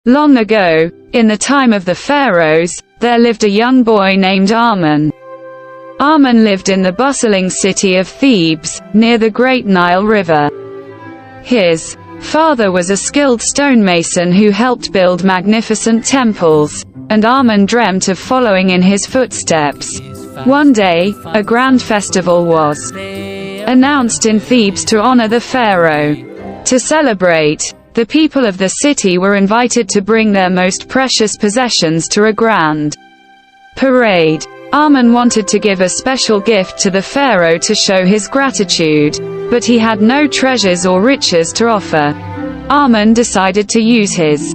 Long ago, in the time of the pharaohs, there lived a young boy named Arman. Arman lived in the bustling city of Thebes, near the Great Nile River. His father was a skilled stonemason who helped build magnificent temples, and Arman dreamt of following in his footsteps. One day, a grand festival was announced in Thebes to honor the pharaoh. To celebrate, the people of the city were invited to bring their most precious possessions to a grand parade. Arman wanted to give a special gift to the pharaoh to show his gratitude, but he had no treasures or riches to offer. Arman decided to use his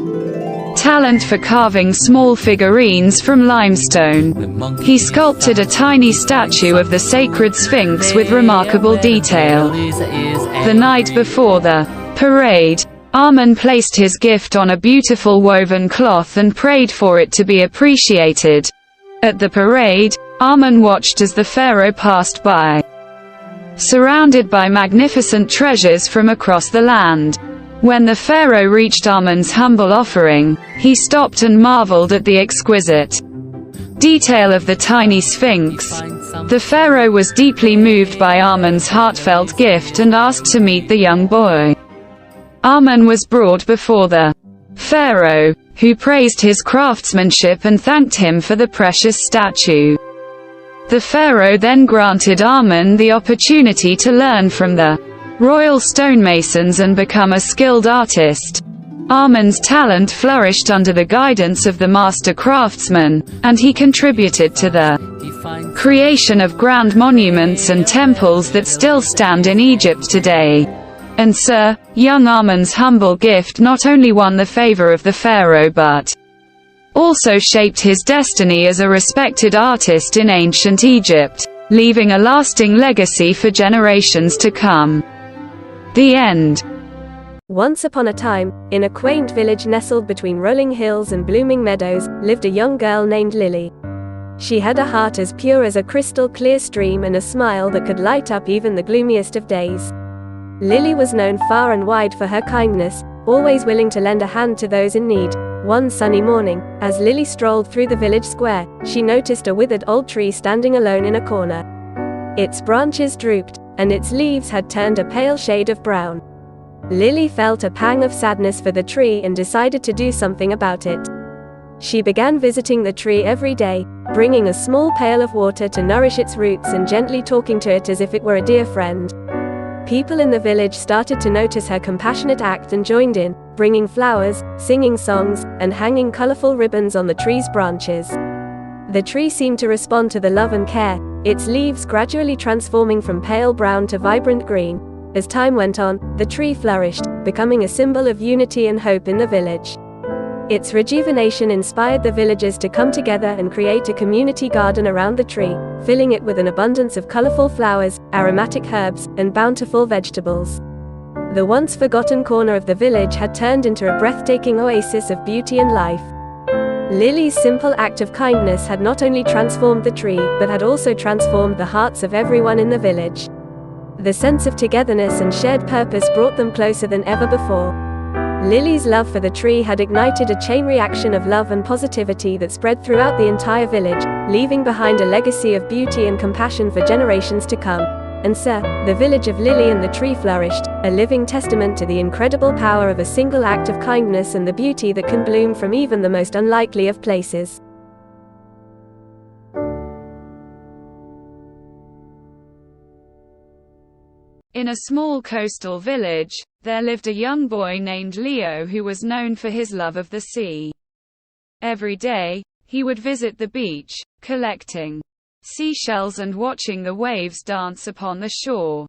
talent for carving small figurines from limestone. He sculpted a tiny statue of the sacred Sphinx with remarkable detail. The night before the parade, Arman placed his gift on a beautiful woven cloth and prayed for it to be appreciated. At the parade, Arman watched as the pharaoh passed by, surrounded by magnificent treasures from across the land. When the pharaoh reached Arman's humble offering, he stopped and marveled at the exquisite detail of the tiny sphinx. The pharaoh was deeply moved by Arman's heartfelt gift and asked to meet the young boy. Arman was brought before the pharaoh, who praised his craftsmanship and thanked him for the precious statue. The pharaoh then granted Arman the opportunity to learn from the royal stonemasons and become a skilled artist. Arman's talent flourished under the guidance of the master craftsman, and he contributed to the creation of grand monuments and temples that still stand in Egypt today. And young Arman's humble gift not only won the favor of the pharaoh but also shaped his destiny as a respected artist in ancient Egypt, leaving a lasting legacy for generations to come. The end. Once upon a time, in a quaint village nestled between rolling hills and blooming meadows, lived a young girl named Lily. She had a heart as pure as a crystal-clear stream and a smile that could light up even the gloomiest of days. Lily was known far and wide for her kindness, always willing to lend a hand to those in need. One sunny morning, as Lily strolled through the village square, she noticed a withered old tree standing alone in a corner. Its branches drooped, and its leaves had turned a pale shade of brown. Lily felt a pang of sadness for the tree and decided to do something about it. She began visiting the tree every day, bringing a small pail of water to nourish its roots and gently talking to it as if it were a dear friend. People in the village started to notice her compassionate act and joined in, bringing flowers, singing songs, and hanging colorful ribbons on the tree's branches. The tree seemed to respond to the love and care, its leaves gradually transforming from pale brown to vibrant green. As time went on, the tree flourished, becoming a symbol of unity and hope in the village. Its rejuvenation inspired the villagers to come together and create a community garden around the tree, filling it with an abundance of colorful flowers, aromatic herbs, and bountiful vegetables. The once forgotten corner of the village had turned into a breathtaking oasis of beauty and life. Lily's simple act of kindness had not only transformed the tree, but had also transformed the hearts of everyone in the village. The sense of togetherness and shared purpose brought them closer than ever before. Lily's love for the tree had ignited a chain reaction of love and positivity that spread throughout the entire village, leaving behind a legacy of beauty and compassion for generations to come. And the village of Lily and the tree flourished, a living testament to the incredible power of a single act of kindness and the beauty that can bloom from even the most unlikely of places. In a small coastal village, there lived a young boy named Leo who was known for his love of the sea. Every day, he would visit the beach, collecting seashells and watching the waves dance upon the shore.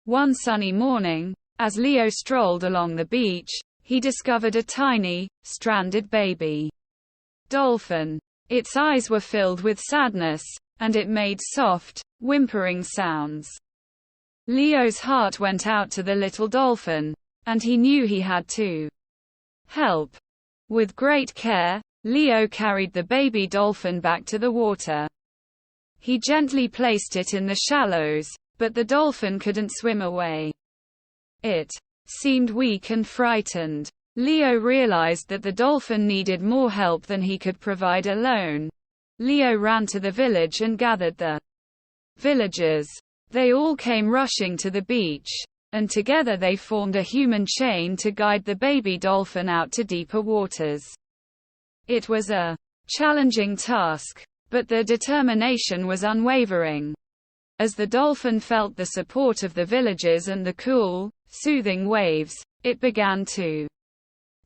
One sunny morning, as Leo strolled along the beach, he discovered a tiny, stranded baby dolphin. Its eyes were filled with sadness, and it made soft, whimpering sounds. Leo's heart went out to the little dolphin, and he knew he had to help. With great care, Leo carried the baby dolphin back to the water. He gently placed it in the shallows, but the dolphin couldn't swim away. It seemed weak and frightened. Leo realized that the dolphin needed more help than he could provide alone. Leo ran to the village and gathered the villagers. They all came rushing to the beach, and together they formed a human chain to guide the baby dolphin out to deeper waters. It was a challenging task, but their determination was unwavering. As the dolphin felt the support of the villagers and the cool, soothing waves, it began to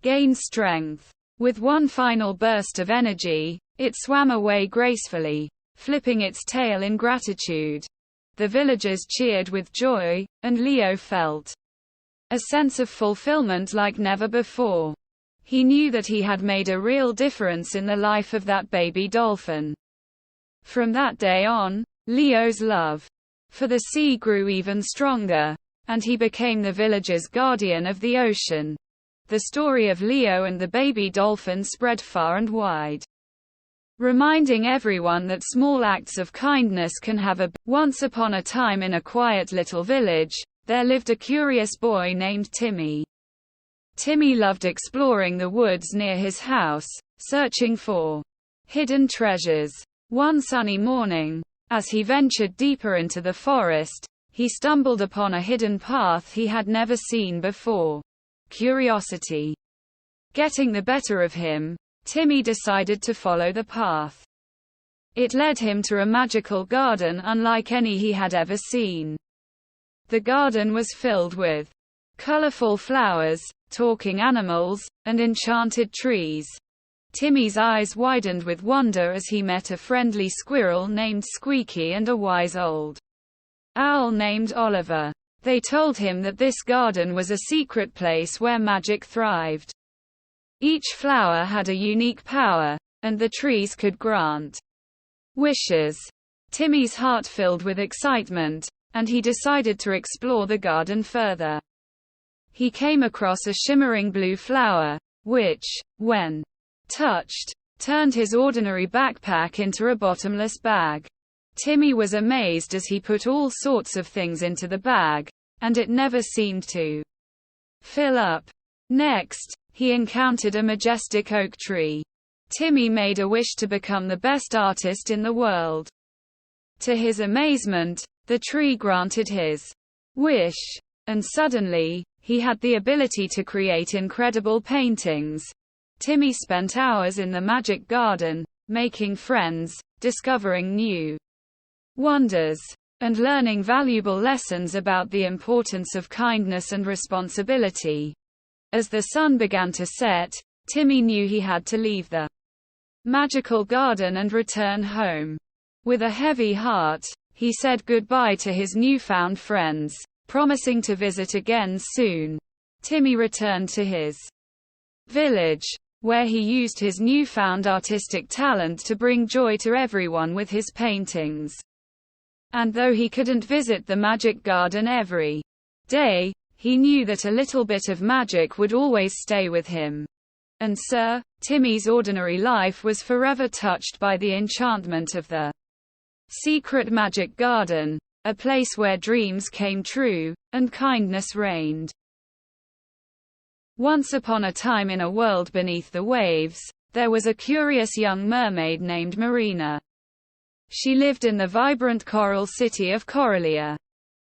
gain strength. With one final burst of energy, it swam away gracefully, flipping its tail in gratitude. The villagers cheered with joy, and Leo felt a sense of fulfillment like never before. He knew that he had made a real difference in the life of that baby dolphin. From that day on, Leo's love for the sea grew even stronger, and he became the village's guardian of the ocean. The story of Leo and the baby dolphin spread far and wide, reminding everyone that small acts of kindness can have a. Once upon a time in a quiet little village, there lived a curious boy named Timmy. Timmy loved exploring the woods near his house, searching for hidden treasures. One sunny morning, as he ventured deeper into the forest, he stumbled upon a hidden path he had never seen before. Curiosity getting the better of him, Timmy decided to follow the path. It led him to a magical garden unlike any he had ever seen. The garden was filled with colorful flowers, talking animals, and enchanted trees. Timmy's eyes widened with wonder as he met a friendly squirrel named Squeaky and a wise old owl named Oliver. They told him that this garden was a secret place where magic thrived. Each flower had a unique power, and the trees could grant wishes. Timmy's heart filled with excitement, and he decided to explore the garden further. He came across a shimmering blue flower, which, when touched, turned his ordinary backpack into a bottomless bag. Timmy was amazed as he put all sorts of things into the bag, and it never seemed to fill up. Next, he encountered a majestic oak tree. Timmy made a wish to become the best artist in the world. To his amazement, the tree granted his wish, and suddenly, he had the ability to create incredible paintings. Timmy spent hours in the magic garden, making friends, discovering new wonders, and learning valuable lessons about the importance of kindness and responsibility. As the sun began to set, Timmy knew he had to leave the magical garden and return home. With a heavy heart, he said goodbye to his newfound friends, promising to visit again soon. Timmy returned to his village, where he used his newfound artistic talent to bring joy to everyone with his paintings. And though he couldn't visit the magic garden every day, he knew that a little bit of magic would always stay with him. And Timmy's ordinary life was forever touched by the enchantment of the secret magic garden, a place where dreams came true, and kindness reigned. Once upon a time in a world beneath the waves, there was a curious young mermaid named Marina. She lived in the vibrant coral city of Corallia,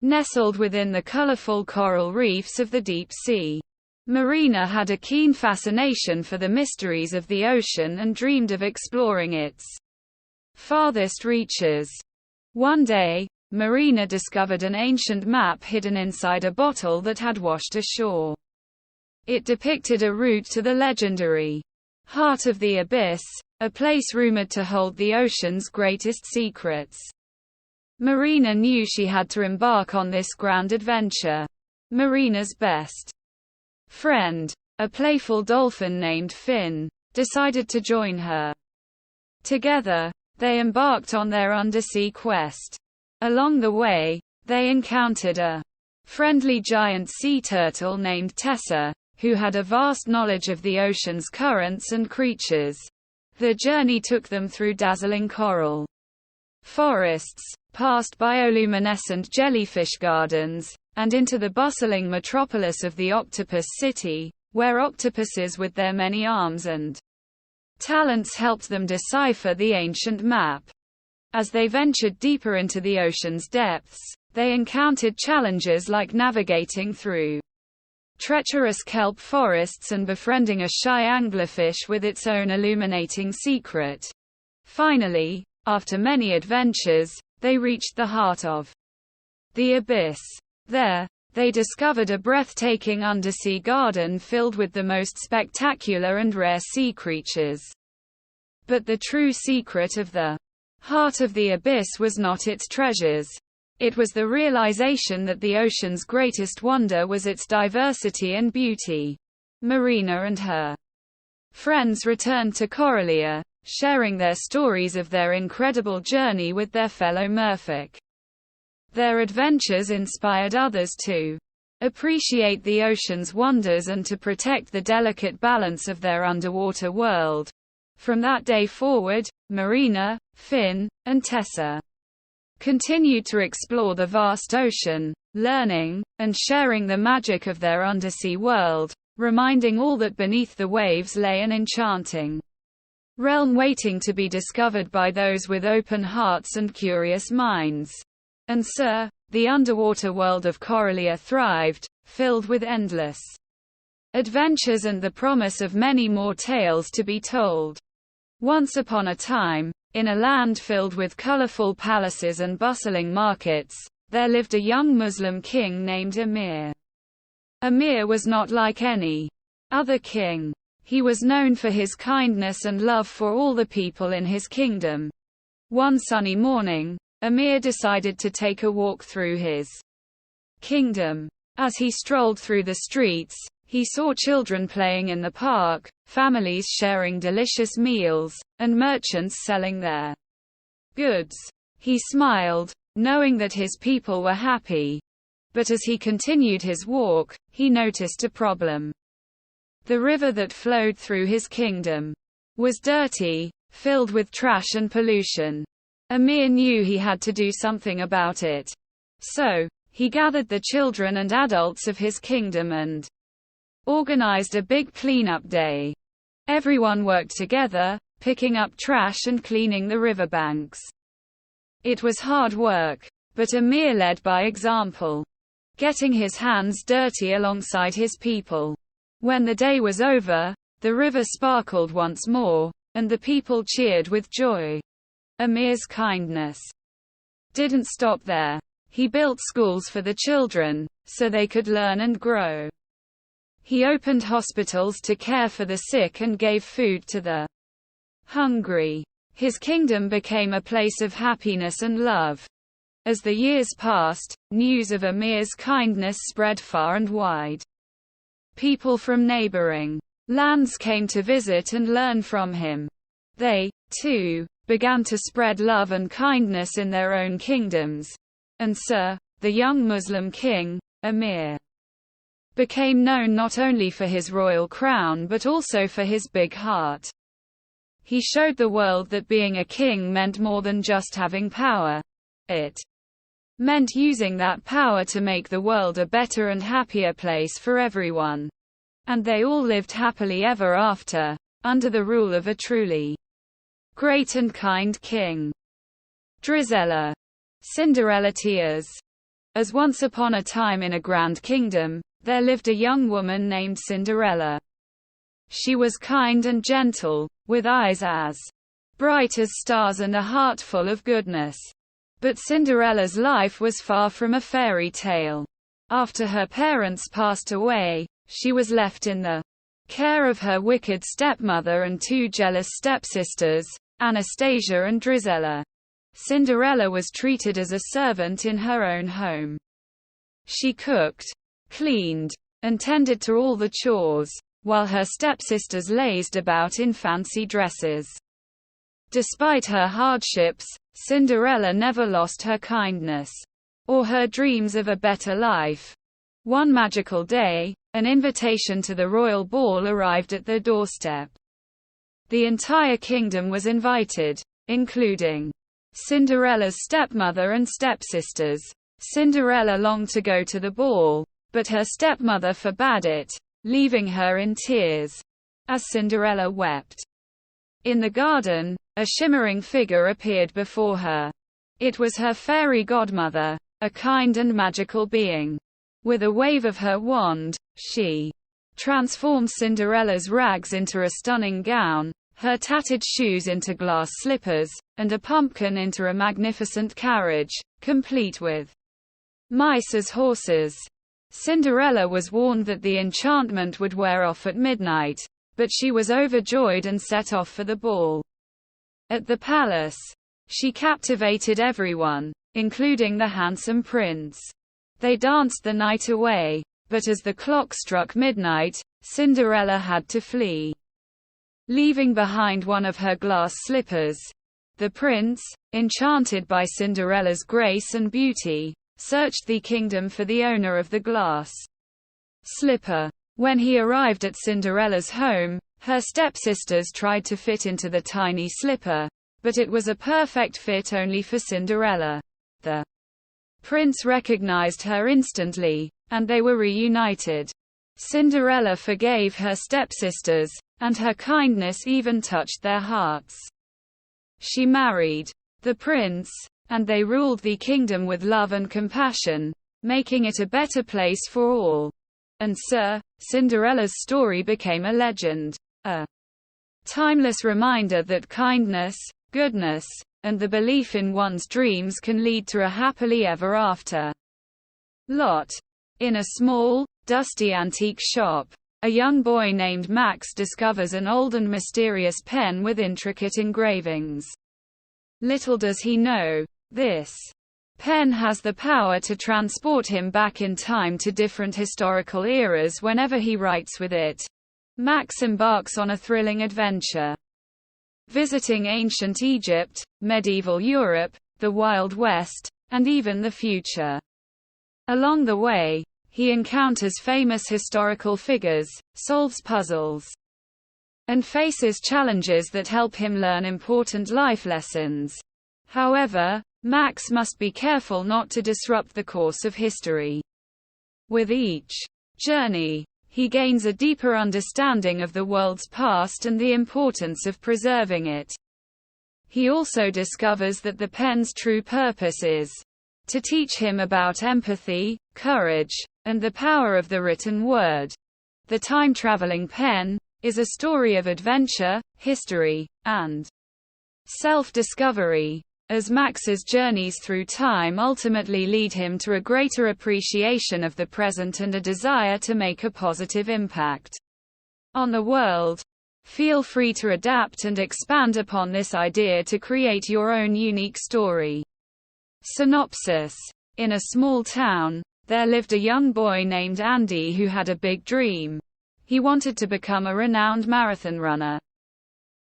nestled within the colorful coral reefs of the deep sea. Marina had a keen fascination for the mysteries of the ocean and dreamed of exploring its farthest reaches. One day, Marina discovered an ancient map hidden inside a bottle that had washed ashore. It depicted a route to the legendary heart of the abyss, a place rumored to hold the ocean's greatest secrets. Marina knew she had to embark on this grand adventure. Marina's best friend, a playful dolphin named Finn, decided to join her. Together, they embarked on their undersea quest. Along the way, they encountered a friendly giant sea turtle named Tessa, who had a vast knowledge of the ocean's currents and creatures. The journey took them through dazzling coral forests, past bioluminescent jellyfish gardens, and into the bustling metropolis of the Octopus City, where octopuses with their many arms and talents helped them decipher the ancient map. As they ventured deeper into the ocean's depths, they encountered challenges like navigating through treacherous kelp forests and befriending a shy anglerfish with its own illuminating secret. Finally, after many adventures, they reached the heart of the abyss. There, they discovered a breathtaking undersea garden filled with the most spectacular and rare sea creatures. But the true secret of the heart of the abyss was not its treasures. It was the realization that the ocean's greatest wonder was its diversity and beauty. Marina and her friends returned to Corellia, sharing their stories of their incredible journey with their fellow merfolk. Their adventures inspired others to appreciate the ocean's wonders and to protect the delicate balance of their underwater world. From that day forward, Marina, Finn, and Tessa continued to explore the vast ocean, learning and sharing the magic of their undersea world, reminding all that beneath the waves lay an enchanting realm waiting to be discovered by those with open hearts and curious minds. And so, the underwater world of Corellia thrived, filled with endless adventures and the promise of many more tales to be told. Once upon a time, in a land filled with colorful palaces and bustling markets, there lived a young Muslim king named Amir. Amir was not like any other king. He was known for his kindness and love for all the people in his kingdom. One sunny morning, Amir decided to take a walk through his kingdom. As he strolled through the streets, he saw children playing in the park, families sharing delicious meals, and merchants selling their goods. He smiled, knowing that his people were happy. But as he continued his walk, he noticed a problem. The river that flowed through his kingdom was dirty, filled with trash and pollution. Amir knew he had to do something about it. So, he gathered the children and adults of his kingdom and organized a big cleanup day. Everyone worked together, picking up trash and cleaning the riverbanks. It was hard work, but Amir led by example, getting his hands dirty alongside his people. When the day was over, the river sparkled once more, and the people cheered with joy. Amir's kindness didn't stop there. He built schools for the children, so they could learn and grow. He opened hospitals to care for the sick and gave food to the hungry. His kingdom became a place of happiness and love. As the years passed, news of Amir's kindness spread far and wide. People from neighboring lands came to visit and learn from him. They, too, began to spread love and kindness in their own kingdoms. And so, the young Muslim king, Amir, became known not only for his royal crown but also for his big heart. He showed the world that being a king meant more than just having power. It meant using that power to make the world a better and happier place for everyone. And they all lived happily ever after, under the rule of a truly great and kind king. Drizella. Cinderella tears. As once upon a time in a grand kingdom, there lived a young woman named Cinderella. She was kind and gentle, with eyes as bright as stars and a heart full of goodness. But Cinderella's life was far from a fairy tale. After her parents passed away, she was left in the care of her wicked stepmother and two jealous stepsisters, Anastasia and Drizella. Cinderella was treated as a servant in her own home. She cooked, cleaned, and tended to all the chores, while her stepsisters lazed about in fancy dresses. Despite her hardships, Cinderella never lost her kindness, or her dreams of a better life. One magical day, an invitation to the royal ball arrived at their doorstep. The entire kingdom was invited, including Cinderella's stepmother and stepsisters. Cinderella longed to go to the ball, but her stepmother forbade it. leaving her in tears as Cinderella wept. In the garden, a shimmering figure appeared before her. It was her fairy godmother, a kind and magical being. With a wave of her wand, she transformed Cinderella's rags into a stunning gown, her tattered shoes into glass slippers, and a pumpkin into a magnificent carriage, complete with mice as horses. Cinderella was warned that the enchantment would wear off at midnight, but she was overjoyed and set off for the ball. At the palace, she captivated everyone, including the handsome prince. They danced the night away, but as the clock struck midnight, Cinderella had to flee. Leaving behind one of her glass slippers, the prince, enchanted by Cinderella's grace and beauty, searched the kingdom for the owner of the glass slipper. When he arrived at Cinderella's home, her stepsisters tried to fit into the tiny slipper, but it was a perfect fit only for Cinderella. The prince recognized her instantly, and they were reunited. Cinderella forgave her stepsisters, and her kindness even touched their hearts. She married the prince, and they ruled the kingdom with love and compassion, making it a better place for all. And Cinderella's story became a legend, a timeless reminder that kindness, goodness, and the belief in one's dreams can lead to a happily ever after. Lot. In a small, dusty antique shop, a young boy named Max discovers an old and mysterious pen with intricate engravings. Little does he know, this pen has the power to transport him back in time to different historical eras whenever he writes with it. Max embarks on a thrilling adventure, visiting ancient Egypt, medieval Europe, the Wild West, and even the future. Along the way, he encounters famous historical figures, solves puzzles, and faces challenges that help him learn important life lessons. However, Max must be careful not to disrupt the course of history. With each journey, he gains a deeper understanding of the world's past and the importance of preserving it. He also discovers that the pen's true purpose is to teach him about empathy, courage, and the power of the written word. The time-traveling pen is a story of adventure, history, and self-discovery, as Max's journeys through time ultimately lead him to a greater appreciation of the present and a desire to make a positive impact on the world. Feel free to adapt and expand upon this idea to create your own unique story. Synopsis. In a small town, there lived a young boy named Andy who had a big dream. He wanted to become a renowned marathon runner.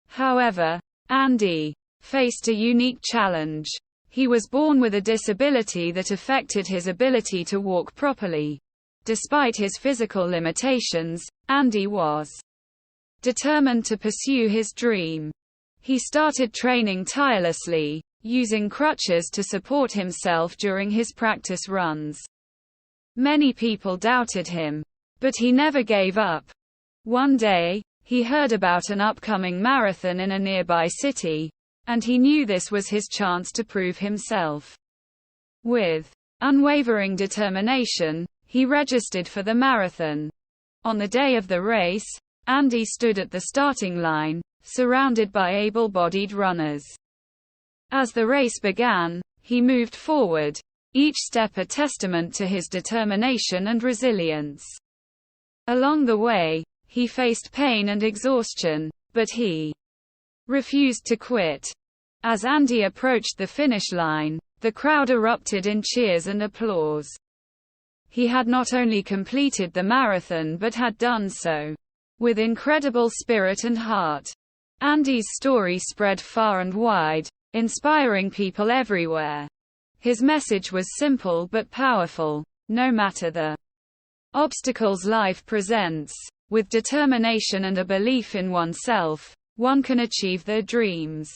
However, Andy faced a unique challenge. He was born with a disability that affected his ability to walk properly. Despite his physical limitations, Andy was determined to pursue his dream. He started training tirelessly, using crutches to support himself during his practice runs. Many people doubted him, but he never gave up. One day, he heard about an upcoming marathon in a nearby city, and he knew this was his chance to prove himself. With unwavering determination, he registered for the marathon. On the day of the race, Andy stood at the starting line, surrounded by able-bodied runners. As the race began, he moved forward, each step a testament to his determination and resilience. Along the way, he faced pain and exhaustion, but he refused to quit. As Andy approached the finish line, the crowd erupted in cheers and applause. He had not only completed the marathon but had done so with incredible spirit and heart. Andy's story spread far and wide, inspiring people everywhere. His message was simple but powerful. No matter the obstacles life presents, with determination and a belief in oneself, one can achieve their dreams.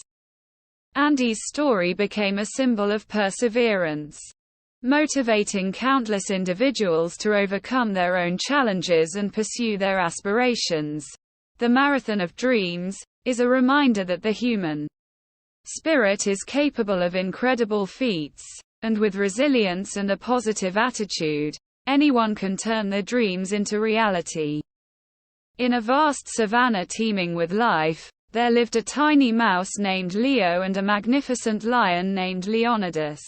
Andy's story became a symbol of perseverance, motivating countless individuals to overcome their own challenges and pursue their aspirations. The Marathon of Dreams is a reminder that the human spirit is capable of incredible feats, and with resilience and a positive attitude, anyone can turn their dreams into reality. In a vast savanna teeming with life, there lived a tiny mouse named Leo and a magnificent lion named Leonidas.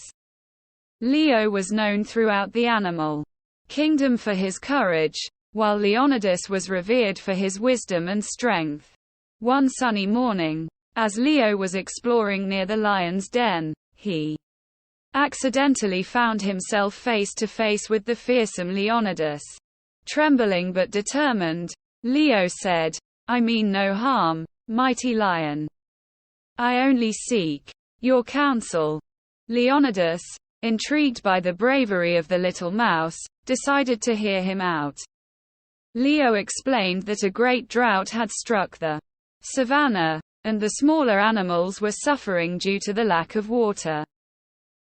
Leo was known throughout the animal kingdom for his courage, while Leonidas was revered for his wisdom and strength. One sunny morning, as Leo was exploring near the lion's den, he accidentally found himself face to face with the fearsome Leonidas. Trembling but determined, Leo said, "I mean no harm, mighty lion. I only seek your counsel." Leonidas, intrigued by the bravery of the little mouse, decided to hear him out. Leo explained that a great drought had struck the savanna, and the smaller animals were suffering due to the lack of water.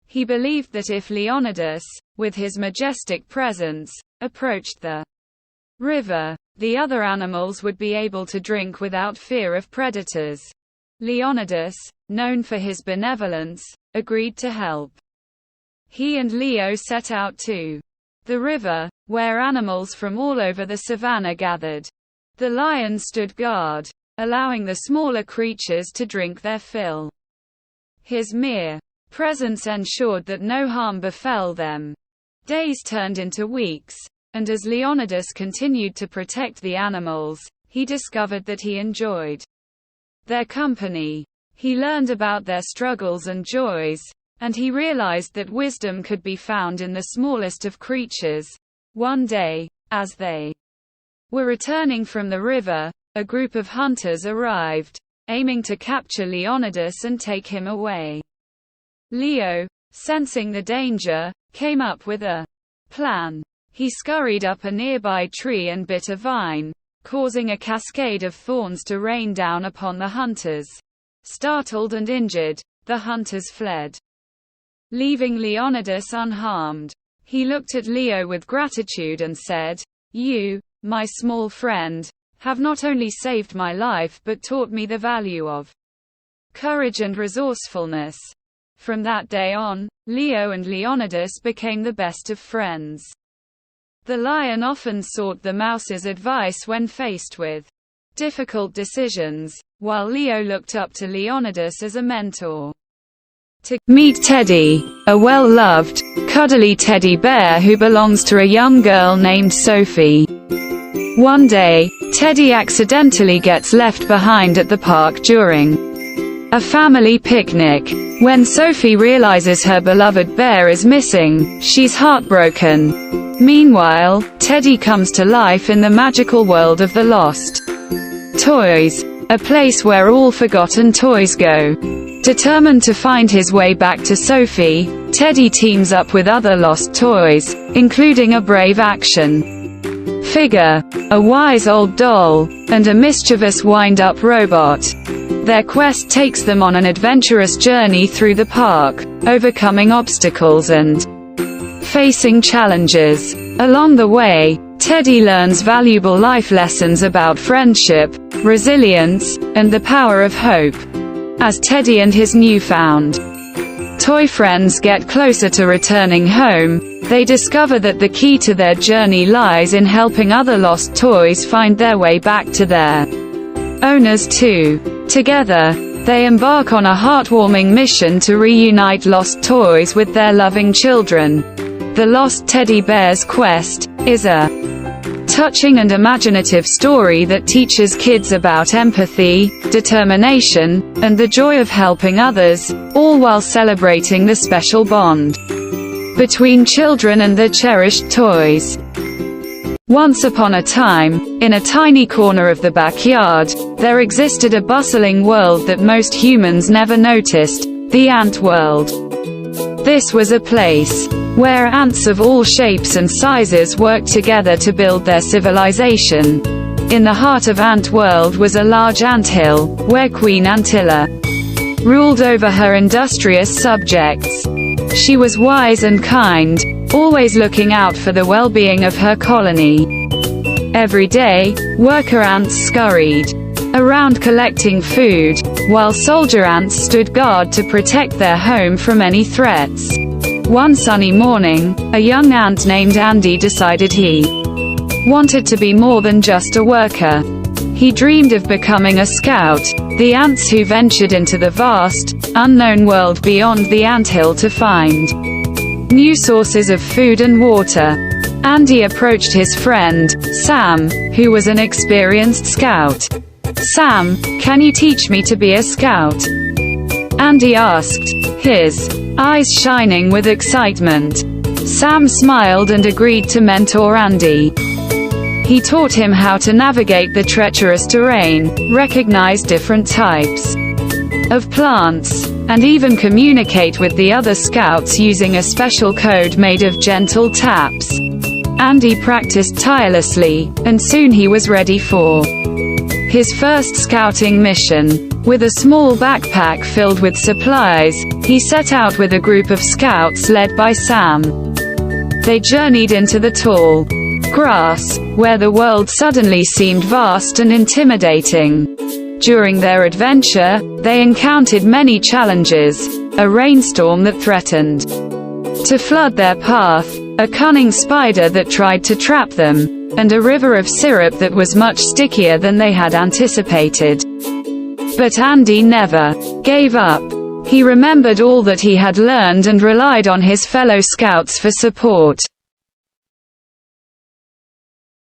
He believed that if Leonidas, with his majestic presence, approached the river, the other animals would be able to drink without fear of predators. Leonidas, known for his benevolence, agreed to help. He and Leo set out to the river, where animals from all over the savanna gathered. The lion stood guard, allowing the smaller creatures to drink their fill. His mere presence ensured that no harm befell them. Days turned into weeks, and as Leonidas continued to protect the animals, he discovered that he enjoyed their company. He learned about their struggles and joys, and he realized that wisdom could be found in the smallest of creatures. One day, as they were returning from the river, a group of hunters arrived, aiming to capture Leonidas and take him away. Leo, sensing the danger, came up with a plan. He scurried up a nearby tree and bit a vine, causing a cascade of thorns to rain down upon the hunters. Startled and injured, the hunters fled, leaving Leonidas unharmed. He looked at Leo with gratitude and said, "You, my small friend, have not only saved my life but taught me the value of courage and resourcefulness." From that day on, Leo and Leonidas became the best of friends. The lion often sought the mouse's advice when faced with difficult decisions, while Leo looked up to Leonidas as a mentor. To meet Teddy, a well-loved, cuddly teddy bear who belongs to a young girl named Sophie. One day, Teddy accidentally gets left behind at the park during a family picnic. When Sophie realizes her beloved bear is missing, she's heartbroken. Meanwhile, Teddy comes to life in the magical world of the lost toys, a place where all forgotten toys go. Determined to find his way back to Sophie, Teddy teams up with other lost toys, including a brave action figure, a wise old doll, and a mischievous wind-up robot. Their quest takes them on an adventurous journey through the park, overcoming obstacles and facing challenges. Along the way, Teddy learns valuable life lessons about friendship, resilience, and the power of hope. As Teddy and his newfound toy friends get closer to returning home, they discover that the key to their journey lies in helping other lost toys find their way back to their owners too. Together, they embark on a heartwarming mission to reunite lost toys with their loving children. The Lost Teddy Bear's Quest is a touching and imaginative story that teaches kids about empathy, determination, and the joy of helping others, all while celebrating the special bond between children and their cherished toys. Once upon a time, in a tiny corner of the backyard, there existed a bustling world that most humans never noticed, the ant world. This was a place where ants of all shapes and sizes worked together to build their civilization. In the heart of Ant World was a large anthill, where Queen Antilla ruled over her industrious subjects. She was wise and kind, always looking out for the well-being of her colony. Every day, worker ants scurried around collecting food, while soldier ants stood guard to protect their home from any threats. One sunny morning, a young ant named Andy decided he wanted to be more than just a worker. He dreamed of becoming a scout, the ants who ventured into the vast, unknown world beyond the anthill to find new sources of food and water. Andy approached his friend, Sam, who was an experienced scout. "Sam, can you teach me to be a scout?" Andy asked, his eyes shining with excitement. Sam smiled and agreed to mentor Andy. He taught him how to navigate the treacherous terrain, recognize different types of plants, and even communicate with the other scouts using a special code made of gentle taps. Andy practiced tirelessly, and soon he was ready for his first scouting mission. With a small backpack filled with supplies, he set out with a group of scouts led by Sam. They journeyed into the tall grass, where the world suddenly seemed vast and intimidating. During their adventure, they encountered many challenges: a rainstorm that threatened to flood their path, a cunning spider that tried to trap them, and a river of syrup that was much stickier than they had anticipated. But Andy never gave up. He remembered all that he had learned and relied on his fellow scouts for support.